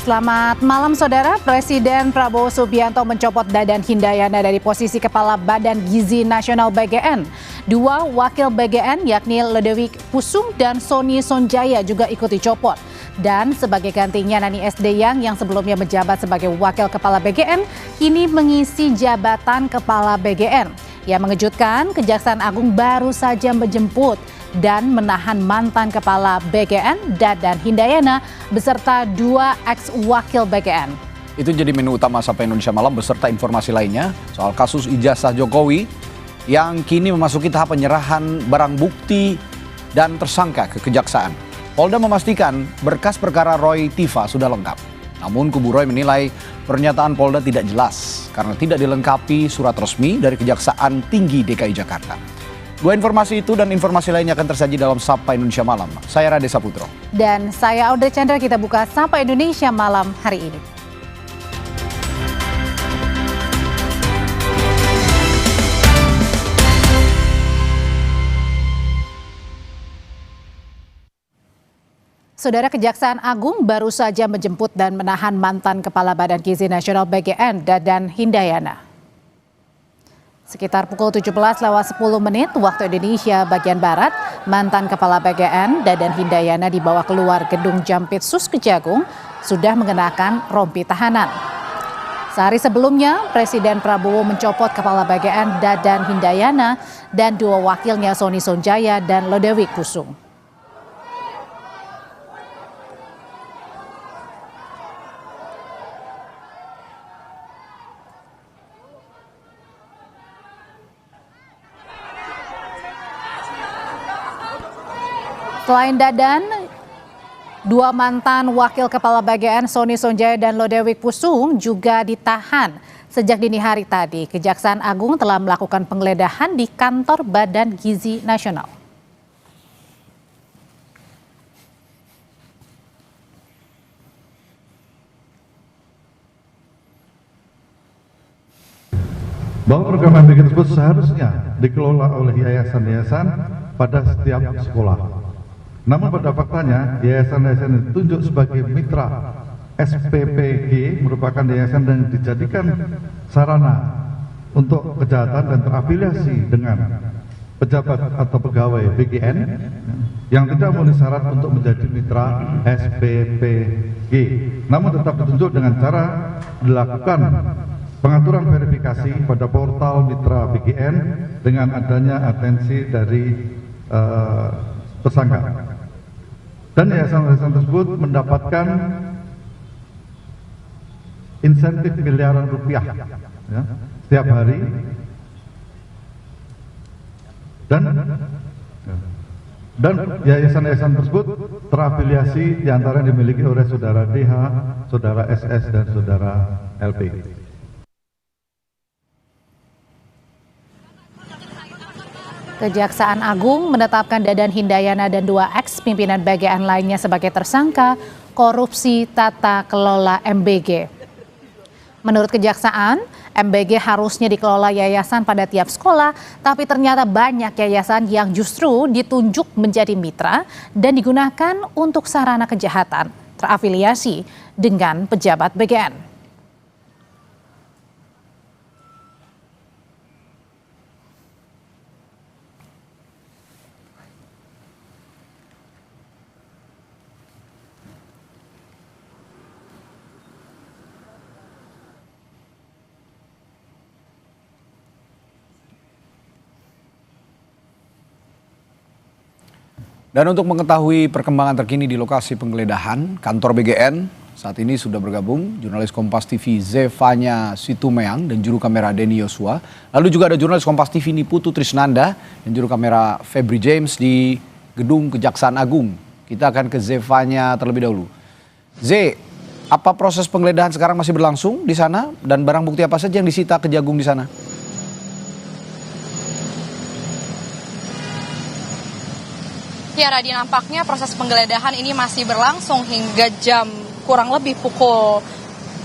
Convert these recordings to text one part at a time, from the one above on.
Selamat malam saudara, Presiden Prabowo Subianto mencopot Dadan Hindayana dari posisi Kepala Badan Gizi Nasional BGN. Dua wakil BGN yakni Lodewijk Pusung dan Sony Sonjaya juga ikut dicopot. Dan sebagai gantinya Nani Sdeyang yang sebelumnya menjabat sebagai Wakil Kepala BGN, kini mengisi jabatan Kepala BGN. Yang mengejutkan, Kejaksaan Agung baru saja menjemput dan menahan mantan Kepala BGN Dadan Hindayana beserta dua ex-wakil BGN. Itu jadi menu utama Sapa Indonesia Malam beserta informasi lainnya soal kasus ijazah Jokowi yang kini memasuki tahap penyerahan barang bukti dan tersangka ke Kejaksaan. Polda memastikan berkas perkara Roy Tiva sudah lengkap. Namun kubu Roy menilai pernyataan Polda tidak jelas karena tidak dilengkapi surat resmi dari Kejaksaan Tinggi DKI Jakarta. Dua informasi itu dan informasi lainnya akan tersaji dalam Sapa Indonesia Malam. Saya Rade Saputro. Dan saya Audrey Chandra, kita buka Sapa Indonesia Malam hari ini. Saudara, Kejaksaan Agung baru saja menjemput dan menahan mantan Kepala Badan Gizi Nasional BGN Dadan Hindayana. Sekitar pukul 17:10 waktu Indonesia bagian Barat, mantan Kepala BGN Dadan Hindayana dibawa keluar gedung Jampitsus Kejagung sudah mengenakan rompi tahanan. Sehari sebelumnya, Presiden Prabowo mencopot Kepala BGN Dadan Hindayana dan dua wakilnya Sony Sonjaya dan Lodewijk Pusung. Selain Dadan, dua mantan wakil Kepala BGN Sony Sonjaya dan Lodewijk Pusung juga ditahan. Sejak dini hari tadi, Kejaksaan Agung telah melakukan penggeledahan di kantor Badan Gizi Nasional. Bahwa program MBG tersebut seharusnya dikelola oleh yayasan-yayasan pada setiap sekolah. Namun pada faktanya, yayasan-yayasan yang ditunjuk sebagai mitra SPPG merupakan yayasan yang dijadikan sarana untuk kejahatan dan terafiliasi dengan pejabat atau pegawai BGN yang tidak memenuhi syarat untuk menjadi mitra SPPG. Namun tetap ditunjuk dengan cara dilakukan pengaturan verifikasi pada portal mitra BGN dengan adanya atensi dari tersangka. Dan yayasan-yayasan tersebut mendapatkan insentif miliaran rupiah ya, setiap hari dan yayasan-yayasan tersebut terafiliasi diantara yang dimiliki oleh saudara DH, saudara SS dan saudara LP. Kejaksaan Agung menetapkan Dadan Hindayana dan dua ex-pimpinan BGN lainnya sebagai tersangka korupsi tata kelola MBG. Menurut Kejaksaan, MBG harusnya dikelola yayasan pada tiap sekolah, tapi ternyata banyak yayasan yang justru ditunjuk menjadi mitra dan digunakan untuk sarana kejahatan, terafiliasi dengan pejabat BGN. Dan untuk mengetahui perkembangan terkini di lokasi penggeledahan kantor BGN, saat ini sudah bergabung jurnalis Kompas TV Zevanya Situmeang dan juru kamera Denny Yosua. Lalu juga ada jurnalis Kompas TV Niputu Trisnanda dan juru kamera Febri James di gedung Kejaksaan Agung. Kita akan ke Zevanya terlebih dahulu. Z, apa proses penggeledahan sekarang masih berlangsung di sana dan barang bukti apa saja yang disita Kejagung di sana? Ya Radi, nampaknya proses penggeledahan ini masih berlangsung hingga jam kurang lebih pukul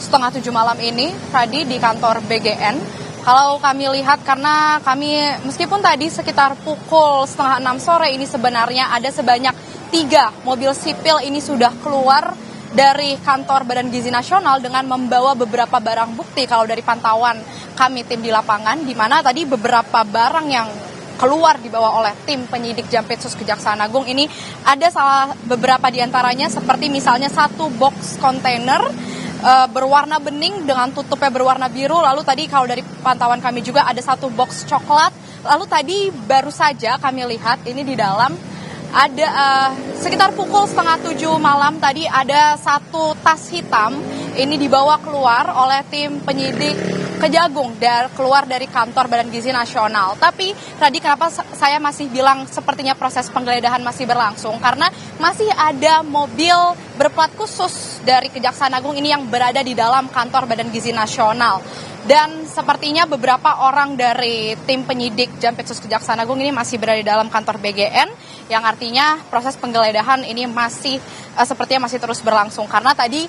6:30 malam ini, Radi, di kantor BGN. Kalau kami lihat, karena kami meskipun tadi sekitar pukul 5:30 sore ini sebenarnya ada sebanyak 3 mobil sipil ini sudah keluar dari kantor Badan Gizi Nasional dengan membawa beberapa barang bukti kalau dari pantauan kami tim di lapangan, di mana tadi beberapa barang yang keluar dibawa oleh tim penyidik Jampitsus Kejaksaan Agung ini ada beberapa diantaranya seperti misalnya satu box kontainer berwarna bening dengan tutupnya berwarna biru, lalu tadi kalau dari pantauan kami juga ada satu box coklat, lalu tadi baru saja kami lihat ini di dalam ada sekitar pukul 6:30 malam tadi ada satu tas hitam ini dibawa keluar oleh tim penyidik Kejagung keluar dari kantor Badan Gizi Nasional. Tapi tadi kenapa saya masih bilang sepertinya proses penggeledahan masih berlangsung, karena masih ada mobil berplat khusus dari Kejaksaan Agung ini yang berada di dalam kantor Badan Gizi Nasional. Dan sepertinya beberapa orang dari tim penyidik Jampitsus Kejaksaan Agung ini masih berada di dalam kantor BGN, yang artinya proses penggeledahan ini masih sepertinya masih terus berlangsung. Karena tadi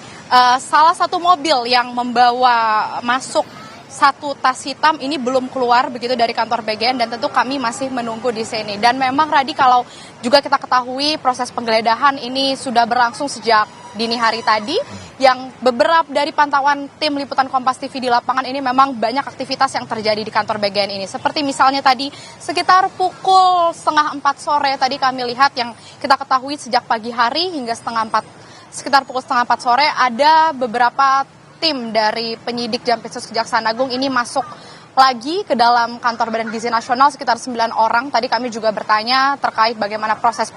salah satu mobil yang membawa masuk satu tas hitam ini belum keluar begitu dari kantor BGN, dan tentu kami masih menunggu di sini. Dan memang Radi, kalau juga kita ketahui proses penggeledahan ini sudah berlangsung sejak dini hari tadi, yang beberapa dari pantauan tim liputan Kompas TV di lapangan ini memang banyak aktivitas yang terjadi di kantor BGN ini. Seperti misalnya tadi sekitar pukul 3:30 sore tadi kami lihat, yang kita ketahui sejak pagi hari hingga sekitar pukul 3:30 sore ada beberapa tim dari penyidik Jampitsus Kejaksaan Agung ini masuk lagi ke dalam kantor Badan Gizi Nasional, sekitar 9 orang. Tadi kami juga bertanya terkait bagaimana proses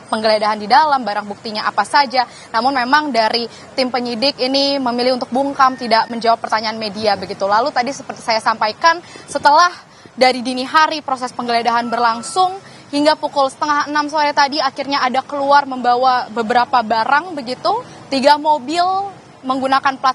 penggeledahan di dalam, barang buktinya apa saja. Namun memang dari tim penyidik ini memilih untuk bungkam, tidak menjawab pertanyaan media begitu. Lalu tadi seperti saya sampaikan, setelah dari dini hari proses penggeledahan berlangsung, hingga pukul 5:30 sore tadi akhirnya ada keluar membawa beberapa barang begitu, 3 mobil menggunakan plat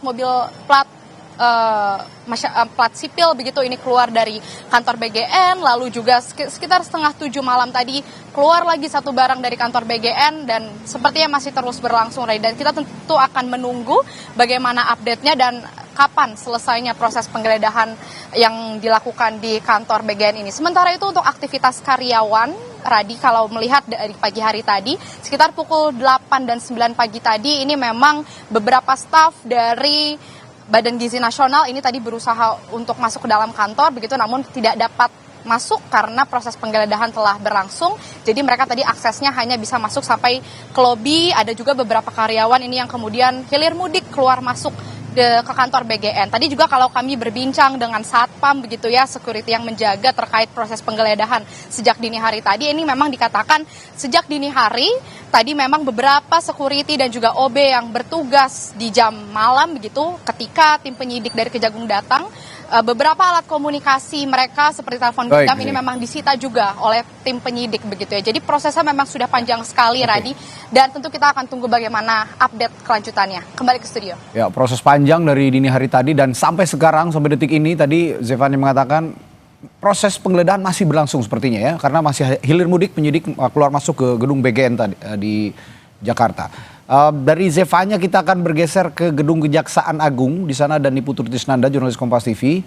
sipil begitu ini keluar dari kantor BGN, lalu juga sekitar 6:30 malam tadi keluar lagi satu barang dari kantor BGN, dan sepertinya masih terus berlangsung, Ray. Dan kita tentu akan menunggu bagaimana update-nya dan kapan selesainya proses penggeledahan yang dilakukan di kantor BGN ini. Sementara itu untuk aktivitas karyawan, Radi, kalau melihat dari pagi hari tadi, sekitar pukul 8 dan 9 pagi tadi, ini memang beberapa staf dari Badan Gizi Nasional ini tadi berusaha untuk masuk ke dalam kantor, begitu, namun tidak dapat masuk karena proses penggeledahan telah berlangsung. Jadi mereka tadi aksesnya hanya bisa masuk sampai ke lobi. Ada juga beberapa karyawan ini yang kemudian hilir mudik keluar masuk ke kantor BGN. Tadi juga kalau kami berbincang dengan satpam begitu ya, security yang menjaga terkait proses penggeledahan sejak dini hari tadi, ini memang dikatakan sejak dini hari tadi memang beberapa security dan juga OB yang bertugas di jam malam begitu, ketika tim penyidik dari Kejagung datang, beberapa alat komunikasi mereka seperti telepon genggam ini memang disita juga oleh tim penyidik begitu ya. Jadi prosesnya memang sudah panjang sekali, Radi, dan tentu kita akan tunggu bagaimana update kelanjutannya. Kembali ke studio. Ya, proses panjang dari dini hari tadi dan sampai sekarang, sampai detik ini tadi Zefani mengatakan proses penggeledahan masih berlangsung sepertinya ya, karena masih hilir mudik penyidik keluar masuk ke gedung BGN tadi di Jakarta. Dari Zevanya kita akan bergeser ke gedung Kejaksaan Agung. Di sana ada Putu Tisnanda, jurnalis Kompas TV.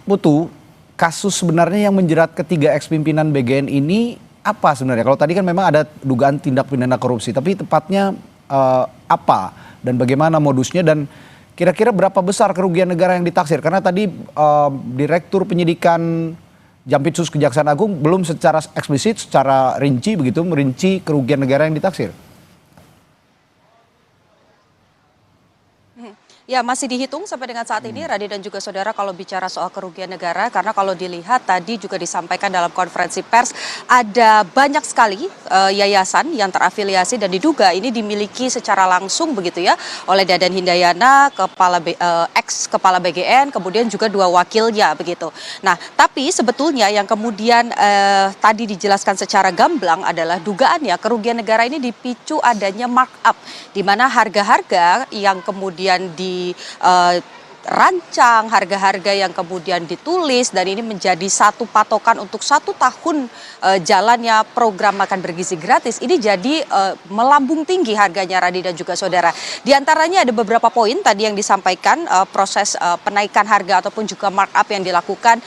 Putu, kasus sebenarnya yang menjerat ketiga ex-pimpinan BGN ini apa sebenarnya? Kalau tadi kan memang ada dugaan tindak pidana korupsi, tapi tepatnya apa dan bagaimana modusnya, dan kira-kira berapa besar kerugian negara yang ditaksir? Karena tadi Direktur Penyidikan Jampitsus Kejaksaan Agung belum secara eksplisit, secara rinci begitu merinci kerugian negara yang ditaksir. Ya, masih dihitung sampai dengan saat ini, Radi dan juga saudara, kalau bicara soal kerugian negara, karena kalau dilihat tadi juga disampaikan dalam konferensi pers, ada banyak sekali yayasan yang terafiliasi dan diduga ini dimiliki secara langsung begitu ya oleh Dadan Hindayana, ex-kepala BGN, kemudian juga 2 wakilnya begitu. Nah, tapi sebetulnya yang kemudian tadi dijelaskan secara gamblang adalah dugaannya kerugian negara ini dipicu adanya markup, di mana harga-harga yang kemudian dirancang, harga-harga yang kemudian ditulis, dan ini menjadi satu patokan untuk 1 tahun jalannya program makan bergizi gratis. Ini jadi melambung tinggi harganya, Radi dan juga saudara. Di antaranya ada beberapa poin tadi yang disampaikan, proses penaikan harga ataupun juga markup yang dilakukan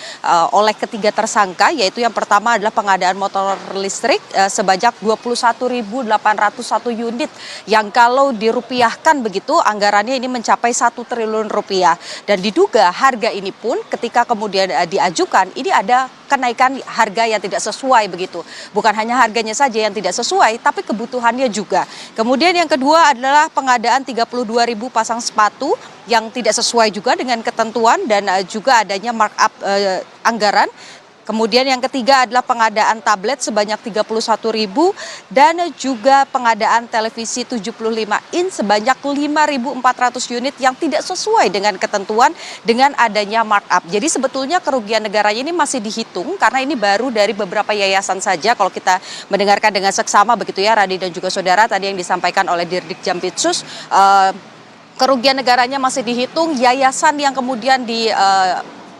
oleh ketiga tersangka, yaitu yang pertama adalah pengadaan motor listrik sebanyak 21.801 unit yang kalau dirupiahkan begitu anggarannya ini mencapai 1 triliun rupiah. Dan diduga harga ini pun ketika kemudian diajukan ini ada kenaikan harga yang tidak sesuai begitu. Bukan hanya harganya saja yang tidak sesuai, tapi kebutuhannya juga. Kemudian yang kedua adalah pengadaan 32.000 pasang sepatu yang tidak sesuai juga dengan ketentuan dan juga adanya markup anggaran. Kemudian yang ketiga adalah pengadaan tablet sebanyak 31.000 dan juga pengadaan televisi 75 inch sebanyak 5.400 unit yang tidak sesuai dengan ketentuan dengan adanya markup. Jadi sebetulnya kerugian negaranya ini masih dihitung karena ini baru dari beberapa yayasan saja kalau kita mendengarkan dengan seksama begitu ya, Radi dan juga saudara, tadi yang disampaikan oleh Dirdik Jampitsus. Kerugian negaranya masih dihitung, yayasan yang kemudian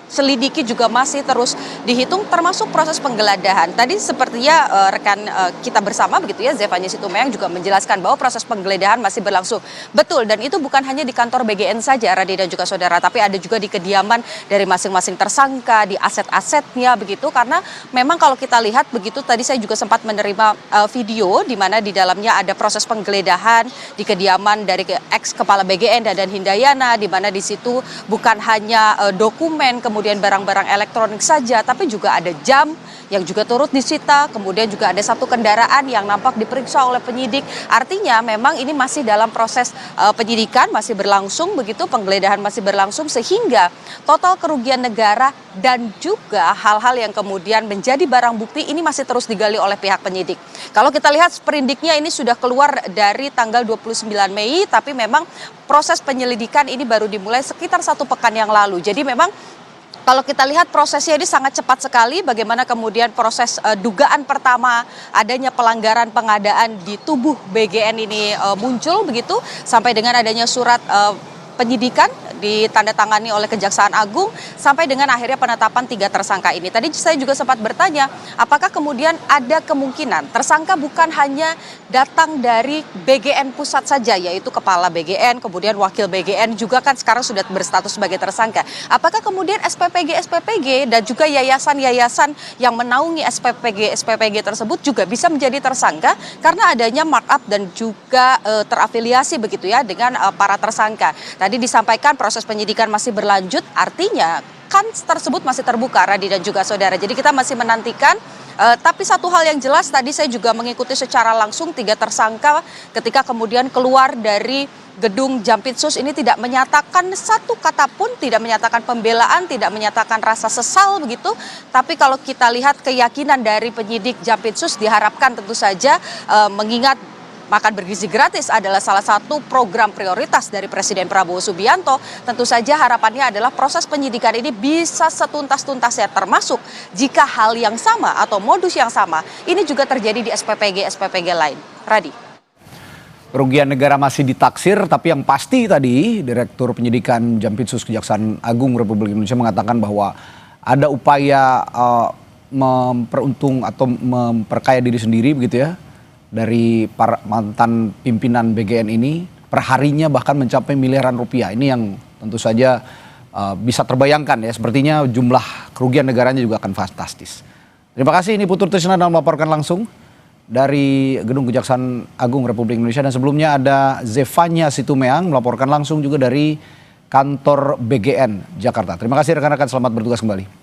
selidiki juga masih terus dihitung, termasuk proses penggeledahan. Tadi sepertinya rekan kita bersama begitu ya, Zefanya Situmorang juga menjelaskan bahwa proses penggeledahan masih berlangsung. Betul, dan itu bukan hanya di kantor BGN saja, Radi dan juga saudara, tapi ada juga di kediaman dari masing-masing tersangka, di aset-asetnya begitu, karena memang kalau kita lihat begitu, tadi saya juga sempat menerima video di mana di dalamnya ada proses penggeledahan di kediaman dari ex kepala BGN Dadan Hindayana, di mana di situ bukan hanya dokumen, kemudian barang-barang elektronik saja, tapi juga ada jam yang juga turut disita, kemudian juga ada 1 kendaraan yang nampak diperiksa oleh penyidik. Artinya memang ini masih dalam proses penyidikan, masih berlangsung begitu, penggeledahan masih berlangsung, sehingga total kerugian negara dan juga hal-hal yang kemudian menjadi barang bukti ini masih terus digali oleh pihak penyidik. Kalau kita lihat sprindiknya ini sudah keluar dari tanggal 29 Mei, tapi memang proses penyelidikan ini baru dimulai sekitar 1 pekan yang lalu. Jadi memang kalau kita lihat prosesnya ini sangat cepat sekali, bagaimana kemudian proses dugaan pertama adanya pelanggaran pengadaan di tubuh BGN ini muncul begitu, sampai dengan adanya surat penyidikan ditandatangani oleh Kejaksaan Agung sampai dengan akhirnya penetapan 3 tersangka ini. Tadi saya juga sempat bertanya, apakah kemudian ada kemungkinan tersangka bukan hanya datang dari BGN pusat saja, yaitu kepala BGN, kemudian wakil BGN juga kan sekarang sudah berstatus sebagai tersangka. Apakah kemudian SPPG dan juga yayasan-yayasan yang menaungi SPPG tersebut juga bisa menjadi tersangka karena adanya markup dan juga terafiliasi begitu ya dengan para tersangka. Tadi disampaikan proses penyidikan masih berlanjut, artinya kan tersebut masih terbuka, Radi dan juga saudara. Jadi kita masih menantikan, tapi satu hal yang jelas tadi saya juga mengikuti secara langsung 3 tersangka ketika kemudian keluar dari gedung Jampitsus ini tidak menyatakan satu kata pun, tidak menyatakan pembelaan, tidak menyatakan rasa sesal begitu. Tapi kalau kita lihat keyakinan dari penyidik Jampitsus diharapkan tentu saja mengingat makan bergizi gratis adalah salah satu program prioritas dari Presiden Prabowo Subianto. Tentu saja harapannya adalah proses penyidikan ini bisa setuntas-tuntasnya, termasuk jika hal yang sama atau modus yang sama ini juga terjadi di SPPG lain. Radi. Kerugian negara masih ditaksir, tapi yang pasti tadi Direktur Penyidikan Jampitsus Kejaksaan Agung Republik Indonesia mengatakan bahwa ada upaya memperuntung atau memperkaya diri sendiri begitu ya, dari para mantan pimpinan BGN ini, perharinya bahkan mencapai miliaran rupiah. Ini yang tentu saja bisa terbayangkan ya, sepertinya jumlah kerugian negaranya juga akan fantastis. Terima kasih, ini Putu Trisna melaporkan langsung dari Gedung Kejaksaan Agung Republik Indonesia, dan sebelumnya ada Zefanya Situmorang melaporkan langsung juga dari kantor BGN Jakarta. Terima kasih rekan-rekan, selamat bertugas kembali.